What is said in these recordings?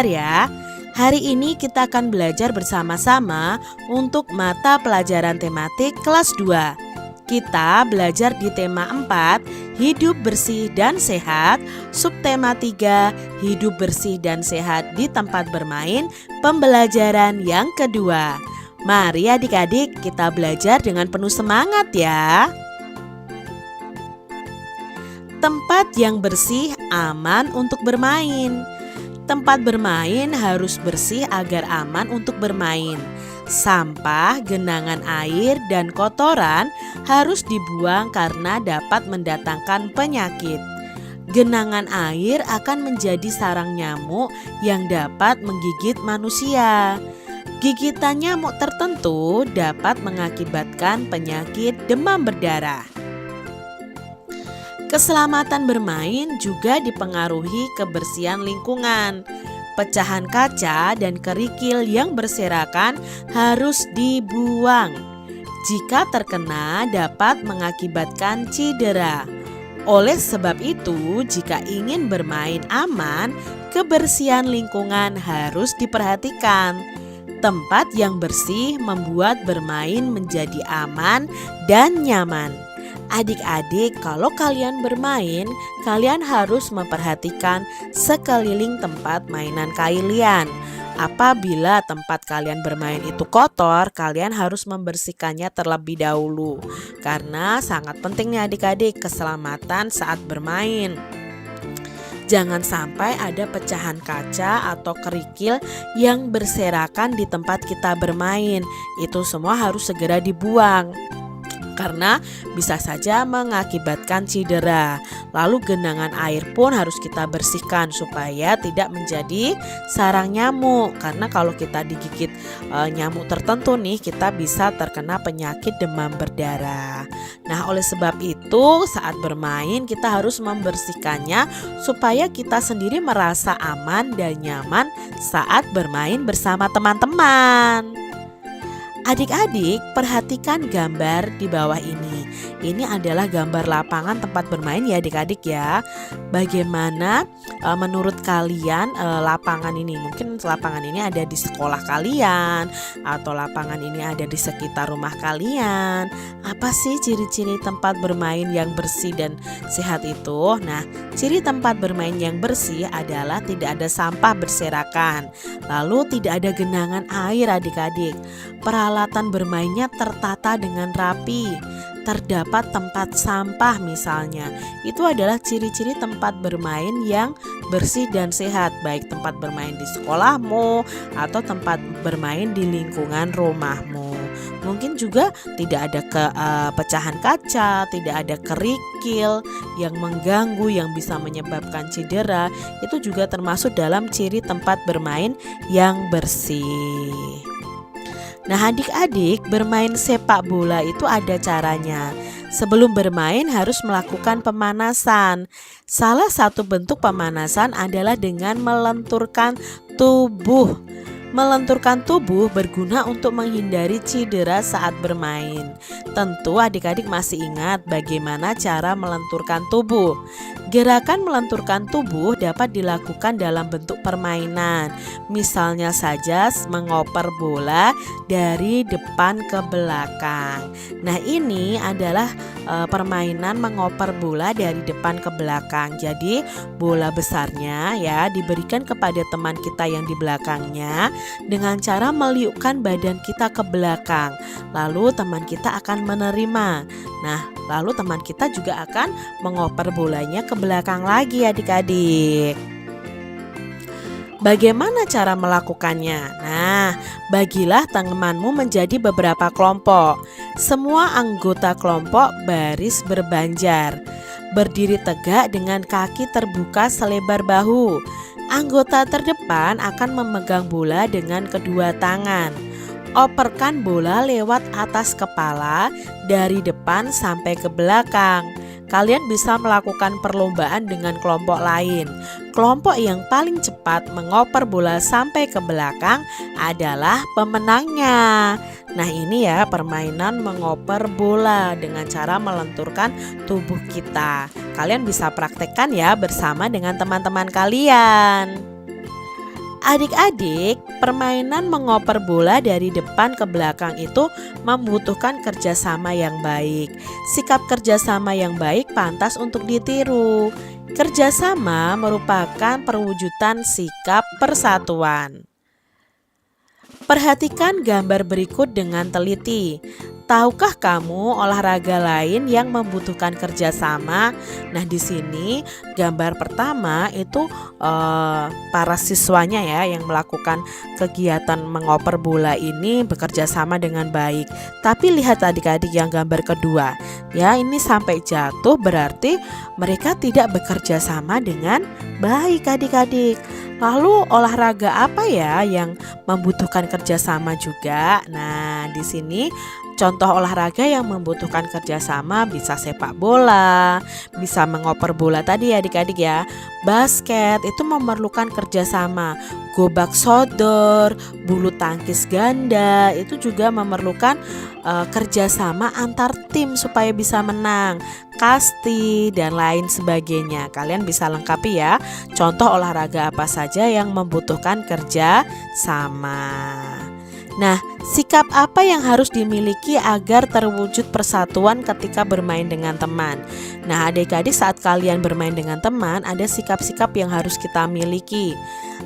ya. Hari ini kita akan belajar bersama-sama untuk mata pelajaran tematik kelas 2. Kita belajar di tema 4, hidup bersih dan sehat, subtema 3, hidup bersih dan sehat di tempat bermain, pembelajaran yang kedua. Mari adik-adik kita belajar dengan penuh semangat ya. Tempat yang bersih aman untuk bermain. Tempat bermain harus bersih agar aman untuk bermain. Sampah, genangan air, dan kotoran harus dibuang karena dapat mendatangkan penyakit. Genangan air akan menjadi sarang nyamuk yang dapat menggigit manusia. Gigitan nyamuk tertentu dapat mengakibatkan penyakit demam berdarah. Keselamatan bermain juga dipengaruhi kebersihan lingkungan. Pecahan kaca dan kerikil yang berserakan harus dibuang. Jika terkena dapat mengakibatkan cedera. Oleh sebab itu, jika ingin bermain aman, kebersihan lingkungan harus diperhatikan. Tempat yang bersih membuat bermain menjadi aman dan nyaman. Adik-adik, kalau kalian bermain, kalian harus memperhatikan sekeliling tempat mainan kalian. Apabila tempat kalian bermain itu kotor, kalian harus membersihkannya terlebih dahulu. Karena sangat penting nih adik-adik, keselamatan saat bermain. Jangan sampai ada pecahan kaca atau kerikil yang berserakan di tempat kita bermain. Itu semua harus segera dibuang. Karena bisa saja mengakibatkan cedera. Lalu genangan air pun harus kita bersihkan supaya tidak menjadi sarang nyamuk. Karena kalau kita digigit nyamuk tertentu nih, kita bisa terkena penyakit demam berdarah. Nah, oleh sebab itu saat bermain kita harus membersihkannya supaya kita sendiri merasa aman dan nyaman saat bermain bersama teman-teman. Adik-adik, perhatikan gambar di bawah ini. Ini adalah gambar lapangan tempat bermain ya adik-adik ya. Bagaimana menurut kalian lapangan ini? Mungkin lapangan ini ada di sekolah kalian atau lapangan ini ada di sekitar rumah kalian. Apa sih ciri-ciri tempat bermain yang bersih dan sehat itu? Nah, ciri tempat bermain yang bersih adalah tidak ada sampah berserakan. Lalu tidak ada genangan air adik-adik. Peralatan bermainnya tertata dengan rapi. Terdapat tempat sampah misalnya. Itu adalah ciri-ciri tempat bermain yang bersih dan sehat, baik tempat bermain di sekolahmu atau tempat bermain di lingkungan rumahmu. Mungkin juga tidak ada pecahan kaca, tidak ada kerikil yang mengganggu yang bisa menyebabkan cedera. Itu juga termasuk dalam ciri tempat bermain yang bersih. Nah adik-adik, bermain sepak bola itu ada caranya. Sebelum bermain harus melakukan pemanasan. Salah satu bentuk pemanasan adalah dengan melenturkan tubuh. Melenturkan tubuh berguna untuk menghindari cedera saat bermain. Tentu adik-adik masih ingat bagaimana cara melenturkan tubuh. Gerakan melenturkan tubuh dapat dilakukan dalam bentuk permainan. Misalnya saja mengoper bola dari depan ke belakang. Nah, ini adalah permainan mengoper bola dari depan ke belakang. Jadi, bola besarnya ya diberikan kepada teman kita yang di belakangnya dengan cara meliukkan badan kita ke belakang. Lalu teman kita akan menerima. Nah, lalu teman kita juga akan mengoper bolanya ke belakang lagi adik-adik. Bagaimana cara melakukannya? Nah, bagilah temanmu menjadi beberapa kelompok. Semua anggota kelompok baris berbanjar. Berdiri tegak dengan kaki terbuka selebar bahu. Anggota terdepan akan memegang bola dengan kedua tangan. Operkan bola lewat atas kepala dari depan sampai ke belakang. Kalian bisa melakukan perlombaan dengan kelompok lain. Kelompok yang paling cepat mengoper bola sampai ke belakang adalah pemenangnya. Nah, ini ya permainan mengoper bola dengan cara melenturkan tubuh kita. Kalian bisa praktekkan ya bersama dengan teman-teman kalian. Adik-adik, permainan mengoper bola dari depan ke belakang itu membutuhkan kerjasama yang baik. Sikap kerjasama yang baik pantas untuk ditiru. Kerjasama merupakan perwujudan sikap persatuan. Perhatikan gambar berikut dengan teliti. Tahukah kamu olahraga lain yang membutuhkan kerjasama? Nah, di sini gambar pertama itu para siswanya ya yang melakukan kegiatan mengoper bola ini bekerja sama dengan baik. Tapi lihat adik-adik yang gambar kedua, ya ini sampai jatuh berarti mereka tidak bekerja sama dengan baik adik-adik. Lalu olahraga apa ya yang membutuhkan kerjasama juga? Nah, di sini contoh olahraga yang membutuhkan kerjasama bisa sepak bola, bisa mengoper bola tadi ya adik-adik ya. Basket itu memerlukan kerjasama. Gobak sodor, bulu tangkis ganda itu juga memerlukan kerjasama antar tim supaya bisa menang. Kasti dan lain sebagainya. Kalian bisa lengkapi ya. Contoh olahraga apa saja yang membutuhkan kerja sama. Nah, sikap apa yang harus dimiliki agar terwujud persatuan ketika bermain dengan teman? Nah, adik-adik saat kalian bermain dengan teman, ada sikap-sikap yang harus kita miliki.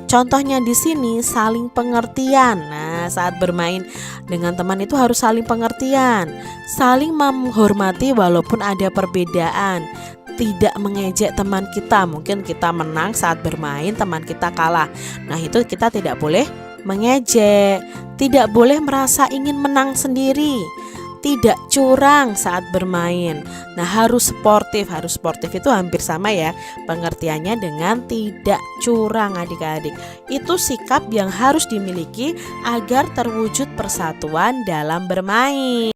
Contohnya di sini saling pengertian. Nah, saat bermain dengan teman itu harus saling pengertian, saling menghormati walaupun ada perbedaan. Tidak mengejek teman kita. Mungkin kita menang saat bermain, teman kita kalah. Nah, itu kita tidak boleh mengejek, tidak boleh merasa ingin menang sendiri, tidak curang saat bermain. Nah, harus sportif. Harus sportif itu hampir sama ya pengertiannya dengan tidak curang adik-adik. Itu sikap yang harus dimiliki agar terwujud persatuan dalam bermain.